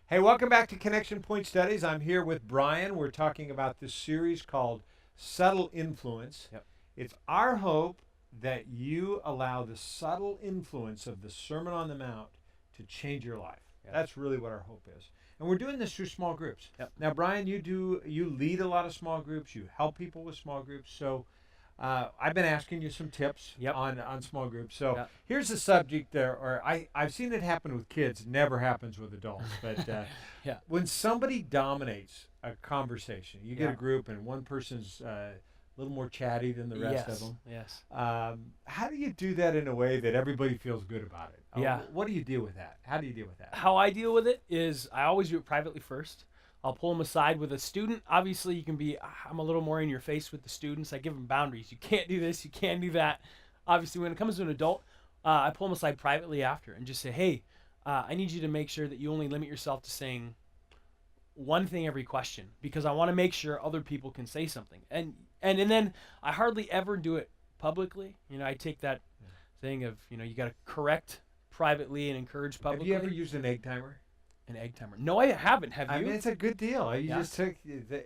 Hey, welcome back to Connection Point Studies. I'm here with Brian. We're talking about this series called Subtle Influence. Yep. It's our hope that you allow the subtle influence of the Sermon on the Mount to change your life. Yep. That's really what our hope is. And we're doing this through small groups. Yep. Now, Brian, you lead a lot of small groups. You help people with small groups. So I've been asking you some tips Yep. on small groups. So Yep. here's the subject there, or I've seen it happen with kids. It never happens with adults. But Yeah. when somebody dominates a conversation, you get Yeah. a group and one person's a little more chatty than the rest of them. Yes. How do you do that in a way that everybody feels good about it? Yeah. What do you deal with that? How do you deal with that? How I deal with it is I always do it privately first. I'll pull them aside with a student. Obviously, you can be, I'm a little more in your face with the students. I give them boundaries. You can't do this. You can't do that. Obviously, when it comes to an adult, I pull them aside privately after and just say, hey, I need you to make sure that you only limit yourself to saying one thing every question, because I want to make sure other people can say something. And then I hardly ever do it publicly. I take that thing of, you got to correct privately and encourage publicly. Have you ever used an egg timer? An egg timer? No, I haven't. Have you? I mean, it's a good deal. You Yeah. just took,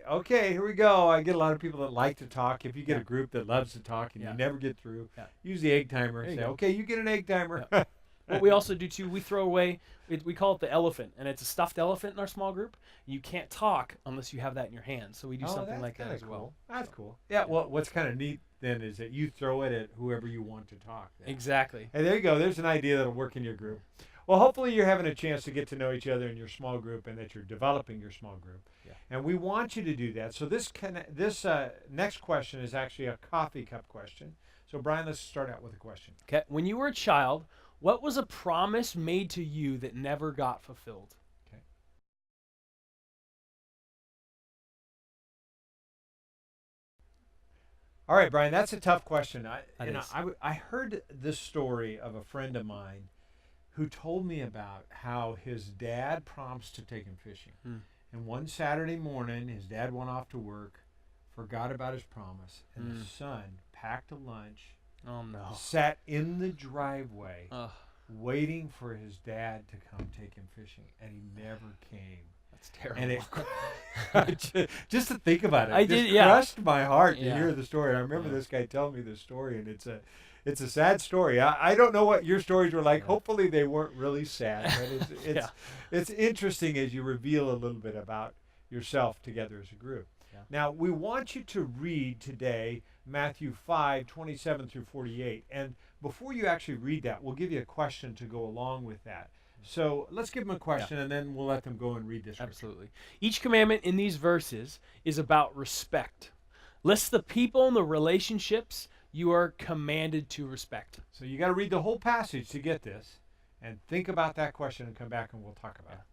okay, here we go. I get a lot of people that like to talk. If you get Yeah. a group that loves to talk and Yeah. you never get through, Yeah. use the egg timer There and you say, go. okay, you get an egg timer. Yeah. What we also do too, we throw away, we call it the elephant, and it's a stuffed elephant in our small group. You can't talk unless you have that in your hand, so we do something that's like that kinda as well. That's cool. Yeah, well, what's kind of neat then is that you throw it at whoever you want to talk. Then. Exactly. Hey, there you go. There's an idea that'll work in your group. Well, hopefully you're having a chance to get to know each other in your small group and that you're developing your small group. Yeah. And we want you to do that. So this next question is actually a coffee cup question. So Brian, let's start out with a question. Okay. When you were a child, what was a promise made to you that never got fulfilled? Okay. All right, Brian, that's a tough question. I heard this story of a friend of mine who told me about how his dad promised to take him fishing. And one Saturday morning, his dad went off to work, forgot about his promise, and the son packed a lunch, Oh no. sat in the driveway, Ugh, waiting for his dad to come take him fishing, and he never came. that's terrible. And it just to think about it, I it just did, yeah. crushed my heart to Yeah. hear the story. I remember Yeah. this guy telling me this story, and it's a sad story. I don't know what your stories were like. Yeah. Hopefully they weren't really sad, but Yeah. it's interesting as you reveal a little bit about yourself together as a group. Yeah. Now we want you to read today Matthew 5:27 through 48, and before you actually read that, we'll give you a question to go along with that. So let's give them a question, and then we'll let them go and read this. Absolutely. Each commandment in these verses is about respect. Lists the people and the relationships you are commanded to respect. So you got to read the whole passage to get this, and think about that question, and come back and we'll talk about it.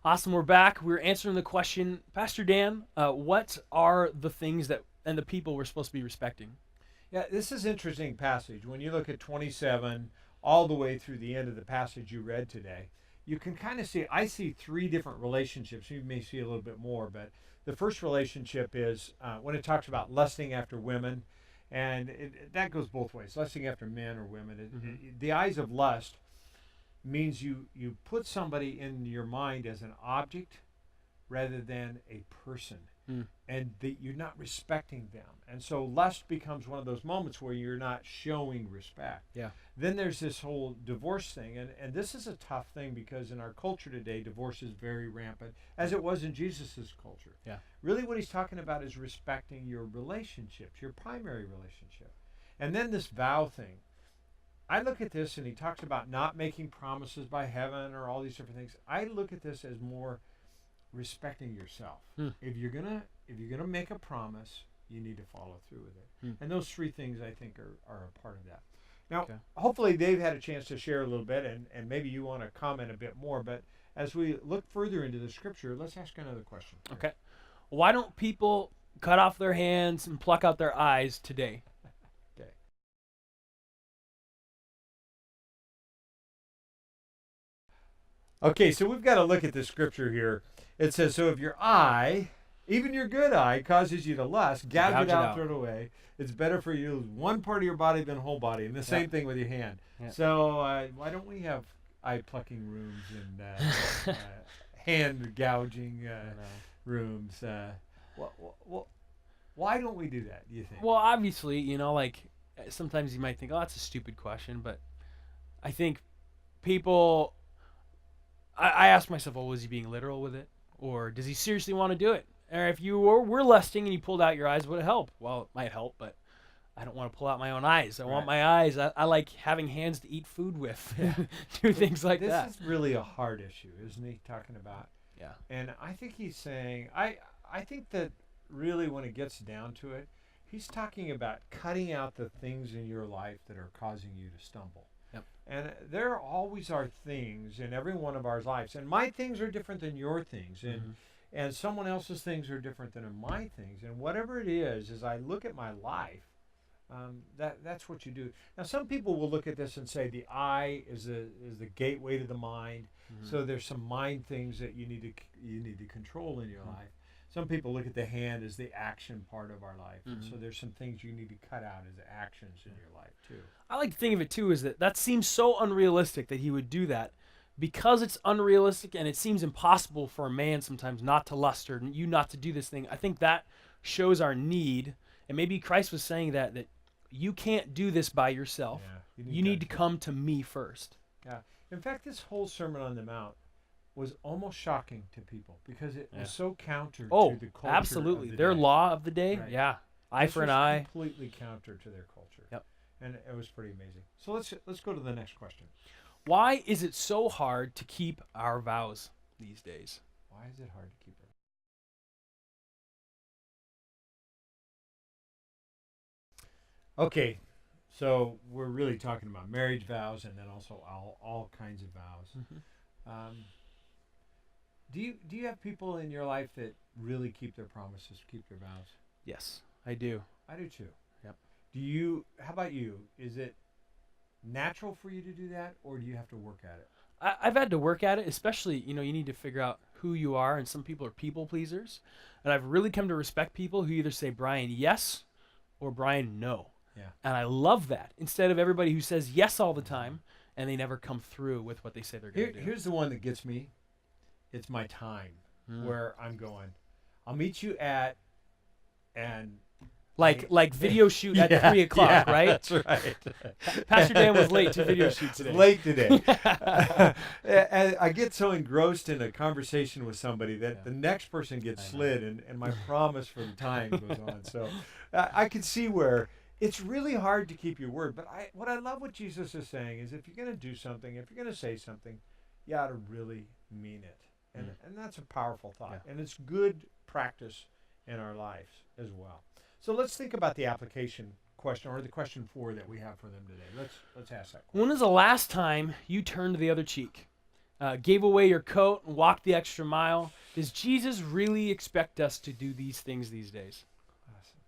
Awesome, we're back. We're answering the question, Pastor Dan, what are the things that and the people we're supposed to be respecting? Yeah, this is an interesting passage. When you look at 27 all the way through the end of the passage you read today, you can kind of see, I see three different relationships. You may see a little bit more, but the first relationship is when it talks about lusting after women, and that goes both ways, lusting after men or women. The eyes of lust means you put somebody in your mind as an object rather than a person, and that you're not respecting them. And so lust becomes one of those moments where you're not showing respect. Yeah. Then there's this whole divorce thing, and this is a tough thing because in our culture today, divorce is very rampant, as it was in Jesus's culture. Yeah. Really what he's talking about is respecting your relationships, your primary relationship. And then this vow thing. I look at this, and he talks about not making promises by heaven or all these different things. I look at this as more respecting yourself. If you're gonna make a promise, you need to follow through with it. And those three things I think are a part of that. Now, hopefully they've had a chance to share a little bit, and maybe you want to comment a bit more. But as we look further into the scripture, let's ask another question. Okay. Why don't people cut off their hands and pluck out their eyes today? Okay. Okay, so we've got to look at the scripture here. It says, so if your eye Even your good eye causes you to lust. Gouge gouge it it out, out. throw it away. It's better for you to lose one part of your body than the whole body. And the same thing with your hand. Yeah. So why don't we have eye plucking rooms and hand gouging rooms? Why don't we do that, do you think? Well, obviously, like sometimes you might think, oh, that's a stupid question, but I think people. I ask myself, well, was he being literal with it, or does he seriously want to do it? Or if you were lusting and you pulled out your eyes, would it help? Well, it might help, but I don't want to pull out my own eyes. I want my eyes. I like having hands to eat food with, do things like that. This is really a hard issue, isn't he? Talking about. Yeah. And I think he's saying, I think that really when it gets down to it, he's talking about cutting out the things in your life that are causing you to stumble. Yep. And there always are things in every one of our lives, and my things are different than your things, and someone else's things are different than my things. And whatever it is, as I look at my life, that's what you do. Now, some people will look at this and say the eye is the gateway to the mind. So there's some mind things that you need to control in your life. Some people look at the hand as the action part of our life. And so there's some things you need to cut out as actions in your life too. I like to think of it too is that seems so unrealistic that he would do that. Because it's unrealistic and it seems impossible for a man sometimes not to lust or you not to do this thing. I think that shows our need. And maybe Christ was saying that you can't do this by yourself. Yeah, you need to come to me first. Yeah. In fact, this whole Sermon on the Mount was almost shocking to people because it was so counter to the culture. Absolutely. Of the Their day. law of the day. Right. Yeah. Eye for an eye. Completely counter to their culture. Yep. And it was pretty amazing. So let's go to the next question. Why is it so hard to keep our vows these days? Why is it hard to keep it? Okay, so we're really talking about marriage vows and then also all kinds of vows. Do you have people in your life that really keep their promises, keep their vows? Yes, I do. I do too. Yep. How about you? Is it natural for you to do that, or do you have to work at it? I've had to work at it, especially, you need to figure out who you are, and some people are people pleasers. And I've really come to respect people who either say, Brian, yes, or Brian, no. Yeah. And I love that, instead of everybody who says yes all the time, and they never come through with what they say they're going to do. Here's the one that gets me. It's my time, where I'm going. I'll meet you at, and... Like video shoot at 3 o'clock, right? That's right. Pastor Dan was late to video shoot today. Late today. And I get so engrossed in a conversation with somebody that the next person gets slid, and my promise for the time goes on. So I can see where it's really hard to keep your word. But what I love what Jesus is saying is if you're going to do something, if you're going to say something, you ought to really mean it. And that's a powerful thought. And it's good practice in our lives as well. So let's think about the application question, or the question 4 that we have for them today. Let's ask that question. When was the last time you turned the other cheek, gave away your coat, and walked the extra mile? Does Jesus really expect us to do these things these days? Awesome.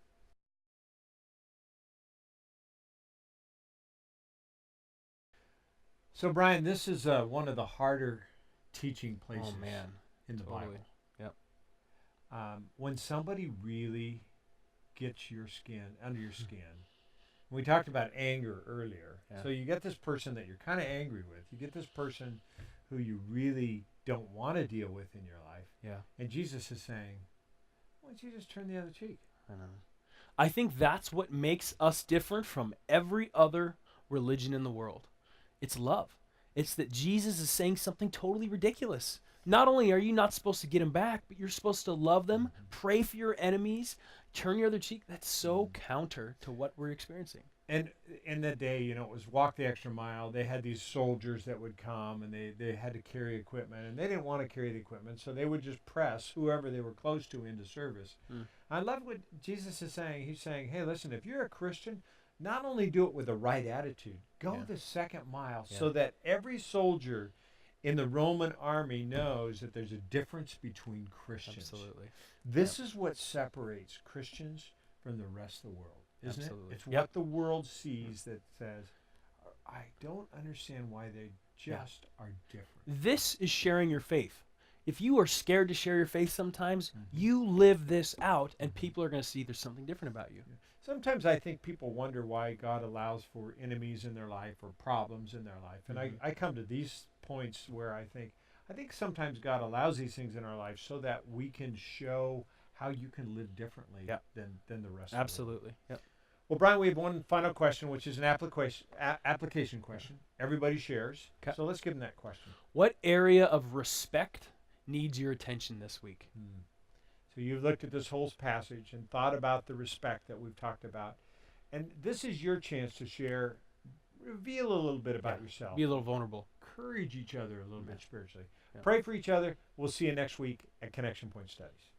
So Brian, this is one of the harder teaching places in the Bible. Yep. When somebody really gets under your skin. We talked about anger earlier. So you get this person that you're kind of angry with. You get this person who you really don't want to deal with in your life. Yeah. And Jesus is saying, why don't you just turn the other cheek? I know. I think that's what makes us different from every other religion in the world. It's love. It's that Jesus is saying something totally ridiculous. Not only are you not supposed to get them back, but you're supposed to love them, pray for your enemies, turn your other cheek. That's so counter to what we're experiencing. And in that day, it was walk the extra mile. They had these soldiers that would come, and they had to carry equipment, and they didn't want to carry the equipment, so they would just press whoever they were close to into service. I love what Jesus is saying. He's saying, hey, listen, if you're a Christian, not only do it with the right attitude, go the second mile so that every soldier in the Roman army knows that there's a difference between Christians. Absolutely. This is what separates Christians from the rest of the world, isn't it? It's what the world sees that says, I don't understand why they just are different. This is sharing your faith. If you are scared to share your faith sometimes, you live this out, and people are going to see there's something different about you. Sometimes I think people wonder why God allows for enemies in their life or problems in their life. And I come to these points where I think sometimes God allows these things in our life so that we can show how you can live differently than the rest of the world. Absolutely. Yep. Well, Brian, we have one final question, which is an application question. Everybody shares. Okay. So let's give them that question. What area of respect needs your attention this week? So you've looked at this whole passage and thought about the respect that we've talked about. And this is your chance to share, reveal a little bit about yourself. Be a little vulnerable. Encourage each other a little bit spiritually. Yeah. Pray for each other. We'll see you next week at Connection Point Studies.